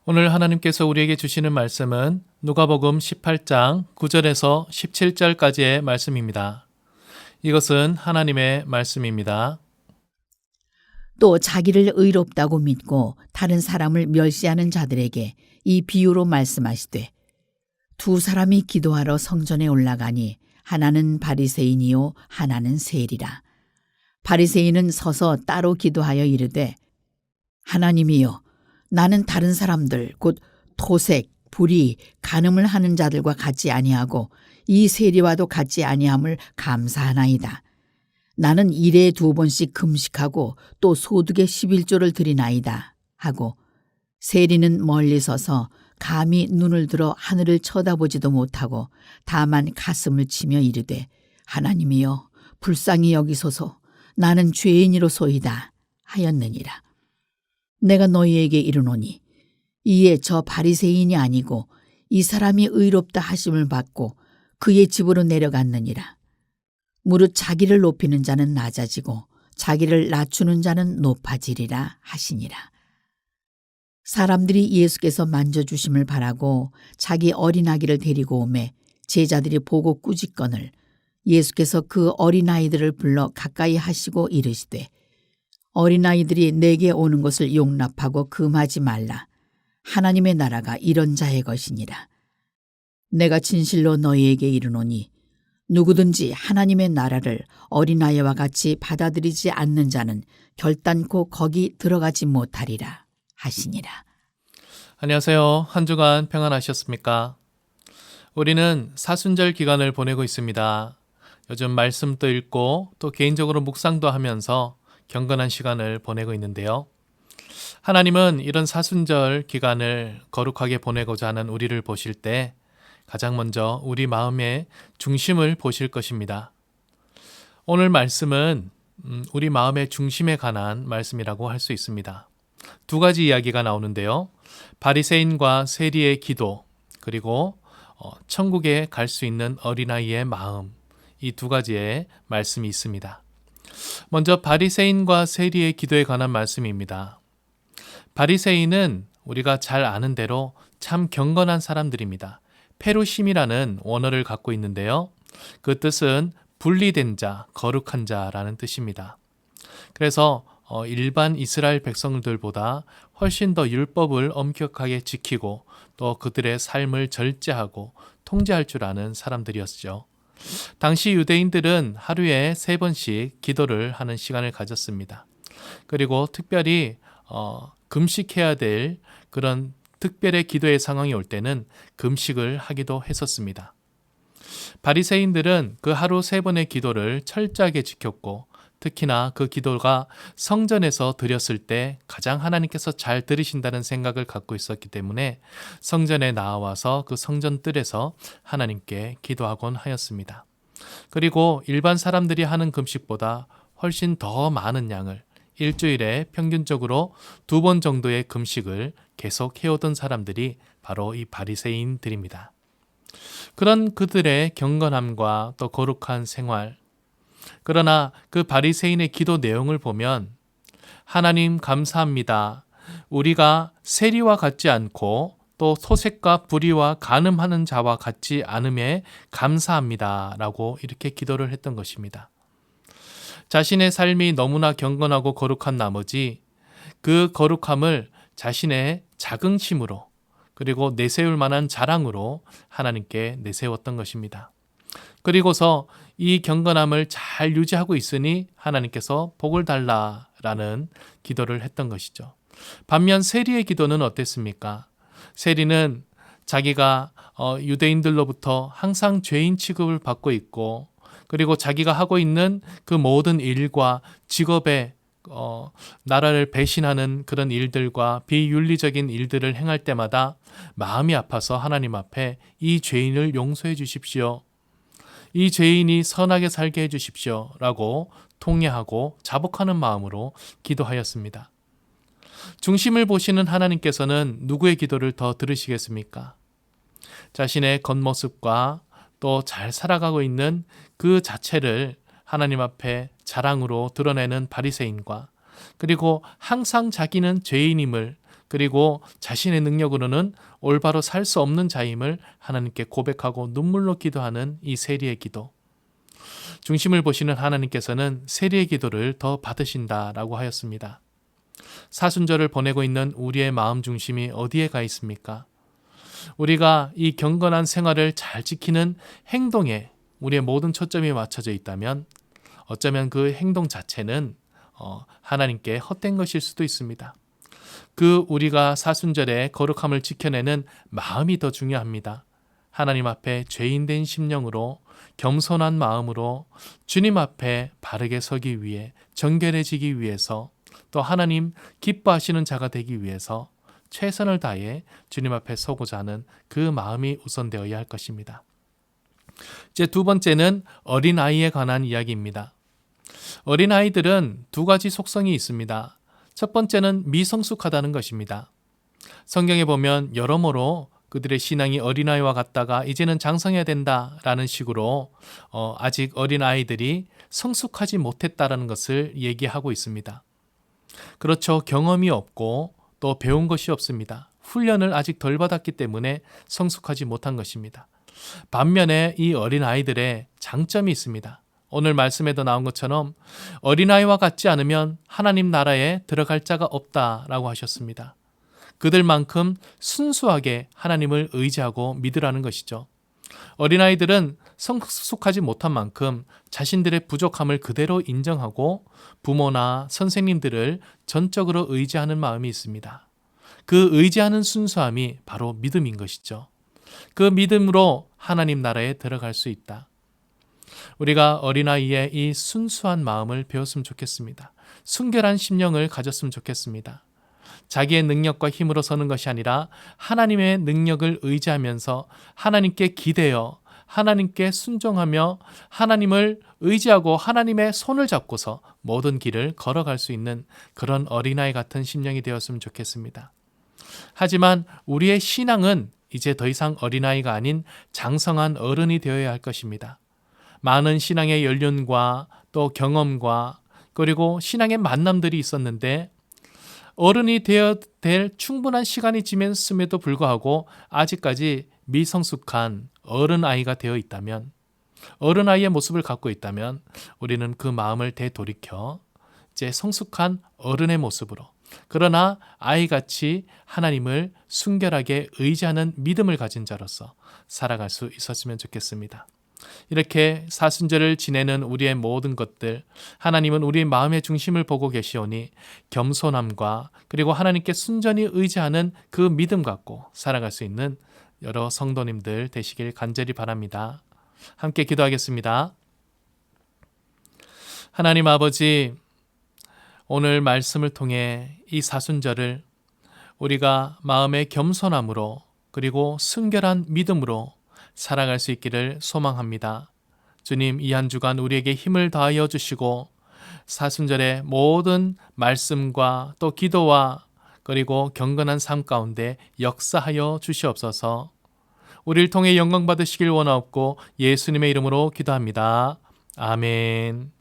오늘 하나님께서 우리에게 주시는 말씀은 누가복음 18장 9절에서 17절까지의 말씀입니다. 이것은 하나님의 말씀입니다. 또 자기를 의롭다고 믿고 다른 사람을 멸시하는 자들에게 이 비유로 말씀하시되 두 사람이 기도하러 성전에 올라가니 하나는 바리새인이요 하나는 세리라. 바리새인은 서서 따로 기도하여 이르되 하나님이여 나는 다른 사람들 곧 토색, 불의, 간음을 하는 자들과 같지 아니하고 이 세리와도 같지 아니함을 감사하나이다. 나는 일에 2번씩 금식하고 또 소득의 11조를 드리나이다 하고 세리는 멀리 서서 감히 눈을 들어 하늘을 쳐다보지도 못하고 다만 가슴을 치며 이르되 하나님이여 불쌍히 여기소서 나는 죄인이로소이다 하였느니라. 내가 너희에게 이르노니 이에 저 바리새인이 아니고 이 사람이 의롭다 하심을 받고 그의 집으로 내려갔느니라. 무릇 자기를 높이는 자는 낮아지고 자기를 낮추는 자는 높아지리라 하시니라. 사람들이 예수께서 만져주심을 바라고 자기 어린아기를 데리고 오매 제자들이 보고 꾸짖거늘 예수께서 그 어린아이들을 불러 가까이 하시고 이르시되 어린아이들이 내게 오는 것을 용납하고 금하지 말라. 하나님의 나라가 이런 자의 것이니라. 내가 진실로 너희에게 이르노니 누구든지 하나님의 나라를 어린아이와 같이 받아들이지 않는 자는 결단코 거기 들어가지 못하리라 하시니라. 안녕하세요. 한 주간 평안하셨습니까? 우리는 사순절 기간을 보내고 있습니다. 요즘 말씀도 읽고 또 개인적으로 묵상도 하면서 경건한 시간을 보내고 있는데요. 하나님은 이런 사순절 기간을 거룩하게 보내고자 하는 우리를 보실 때 가장 먼저 우리 마음의 중심을 보실 것입니다. 오늘 말씀은 우리 마음의 중심에 관한 말씀이라고 할 수 있습니다. 두 가지 이야기가 나오는데요. 바리새인과 세리의 기도, 그리고 천국에 갈 수 있는 어린아이의 마음, 이 두 가지의 말씀이 있습니다. 먼저 바리새인과 세리의 기도에 관한 말씀입니다. 바리새인은 우리가 잘 아는 대로 참 경건한 사람들입니다. 페루심이라는 원어를 갖고 있는데요. 그 뜻은 분리된 자, 거룩한 자라는 뜻입니다. 그래서 일반 이스라엘 백성들보다 훨씬 더 율법을 엄격하게 지키고 또 그들의 삶을 절제하고 통제할 줄 아는 사람들이었죠. 당시 유대인들은 하루에 3번씩 기도를 하는 시간을 가졌습니다. 그리고 특별히 금식해야 될 그런 특별의 기도의 상황이 올 때는 금식을 하기도 했었습니다. 바리새인들은 그 하루 3번의 기도를 철저하게 지켰고 특히나 그 기도가 성전에서 드렸을 때 가장 하나님께서 잘 들으신다는 생각을 갖고 있었기 때문에 성전에 나와서 그 성전 뜰에서 하나님께 기도하곤 하였습니다. 그리고 일반 사람들이 하는 금식보다 훨씬 더 많은 양을 일주일에 평균적으로 2번 정도의 금식을 계속 해오던 사람들이 바로 이 바리새인들입니다. 그런 그들의 경건함과 또 거룩한 생활, 그러나 그 바리새인의 기도 내용을 보면 하나님 감사합니다. 우리가 세리와 같지 않고 또 토색과 불의와 간음하는 자와 같지 않음에 감사합니다. 라고 이렇게 기도를 했던 것입니다. 자신의 삶이 너무나 경건하고 거룩한 나머지 그 거룩함을 자신의 자긍심으로 그리고 내세울 만한 자랑으로 하나님께 내세웠던 것입니다. 그리고서 이 경건함을 잘 유지하고 있으니 하나님께서 복을 달라라는 기도를 했던 것이죠. 반면 세리의 기도는 어땠습니까? 세리는 자기가 유대인들로부터 항상 죄인 취급을 받고 있고 그리고 자기가 하고 있는 그 모든 일과 직업에 나라를 배신하는 그런 일들과 비윤리적인 일들을 행할 때마다 마음이 아파서 하나님 앞에 이 죄인을 용서해 주십시오. 이 죄인이 선하게 살게 해 주십시오. 라고 통회하고 자복하는 마음으로 기도하였습니다. 중심을 보시는 하나님께서는 누구의 기도를 더 들으시겠습니까? 자신의 겉모습과 또 잘 살아가고 있는 그 자체를 하나님 앞에 자랑으로 드러내는 바리새인과 그리고 항상 자기는 죄인임을 그리고 자신의 능력으로는 올바로 살 수 없는 자임을 하나님께 고백하고 눈물로 기도하는 이 세리의 기도. 중심을 보시는 하나님께서는 세리의 기도를 더 받으신다라고 하였습니다. 사순절을 보내고 있는 우리의 마음 중심이 어디에 가 있습니까? 우리가 이 경건한 생활을 잘 지키는 행동에 우리의 모든 초점이 맞춰져 있다면 어쩌면 그 행동 자체는 하나님께 헛된 것일 수도 있습니다. 그 우리가 사순절에 거룩함을 지켜내는 마음이 더 중요합니다. 하나님 앞에 죄인된 심령으로 겸손한 마음으로 주님 앞에 바르게 서기 위해 정결해지기 위해서 또 하나님 기뻐하시는 자가 되기 위해서 최선을 다해 주님 앞에 서고자 하는 그 마음이 우선되어야 할 것입니다. 이제 두 번째는 어린아이에 관한 이야기입니다. 어린아이들은 두 가지 속성이 있습니다. 첫 번째는 미성숙하다는 것입니다. 성경에 보면 여러모로 그들의 신앙이 어린아이와 같다가 이제는 장성해야 된다라는 식으로 아직 어린아이들이 성숙하지 못했다라는 것을 얘기하고 있습니다. 그렇죠. 경험이 없고 또 배운 것이 없습니다. 훈련을 아직 덜 받았기 때문에 성숙하지 못한 것입니다. 반면에 이 어린아이들의 장점이 있습니다. 오늘 말씀에도 나온 것처럼 어린아이와 같지 않으면 하나님 나라에 들어갈 자가 없다라고 하셨습니다. 그들만큼 순수하게 하나님을 의지하고 믿으라는 것이죠. 어린아이들은 성숙하지 못한 만큼 자신들의 부족함을 그대로 인정하고 부모나 선생님들을 전적으로 의지하는 마음이 있습니다. 그 의지하는 순수함이 바로 믿음인 것이죠. 그 믿음으로 하나님 나라에 들어갈 수 있다. 우리가 어린아이의 이 순수한 마음을 배웠으면 좋겠습니다. 순결한 심령을 가졌으면 좋겠습니다. 자기의 능력과 힘으로 서는 것이 아니라 하나님의 능력을 의지하면서 하나님께 기대어 하나님께 순종하며 하나님을 의지하고 하나님의 손을 잡고서 모든 길을 걸어갈 수 있는 그런 어린아이 같은 심령이 되었으면 좋겠습니다. 하지만 우리의 신앙은 이제 더 이상 어린아이가 아닌 장성한 어른이 되어야 할 것입니다. 많은 신앙의 연륜과 또 경험과 그리고 신앙의 만남들이 있었는데 어른이 되어야 될 충분한 시간이 지났음에도 불구하고 아직까지 미성숙한 어른아이가 되어 있다면, 어른아이의 모습을 갖고 있다면 우리는 그 마음을 되돌이켜 이제 성숙한 어른의 모습으로, 그러나 아이같이 하나님을 순결하게 의지하는 믿음을 가진 자로서 살아갈 수 있었으면 좋겠습니다. 이렇게 사순절을 지내는 우리의 모든 것들, 하나님은 우리의 마음의 중심을 보고 계시오니 겸손함과 그리고 하나님께 순전히 의지하는 그 믿음 갖고 살아갈 수 있는 여러 성도님들 되시길 간절히 바랍니다. 함께 기도하겠습니다. 하나님 아버지, 오늘 말씀을 통해 이 사순절을 우리가 마음의 겸손함으로 그리고 순결한 믿음으로 살아갈 수 있기를 소망합니다. 주님, 이 한 주간 우리에게 힘을 다하여 주시고 사순절의 모든 말씀과 또 기도와 그리고 경건한 삶 가운데 역사하여 주시옵소서. 우리를 통해 영광 받으시길 원하옵고 예수님의 이름으로 기도합니다. 아멘.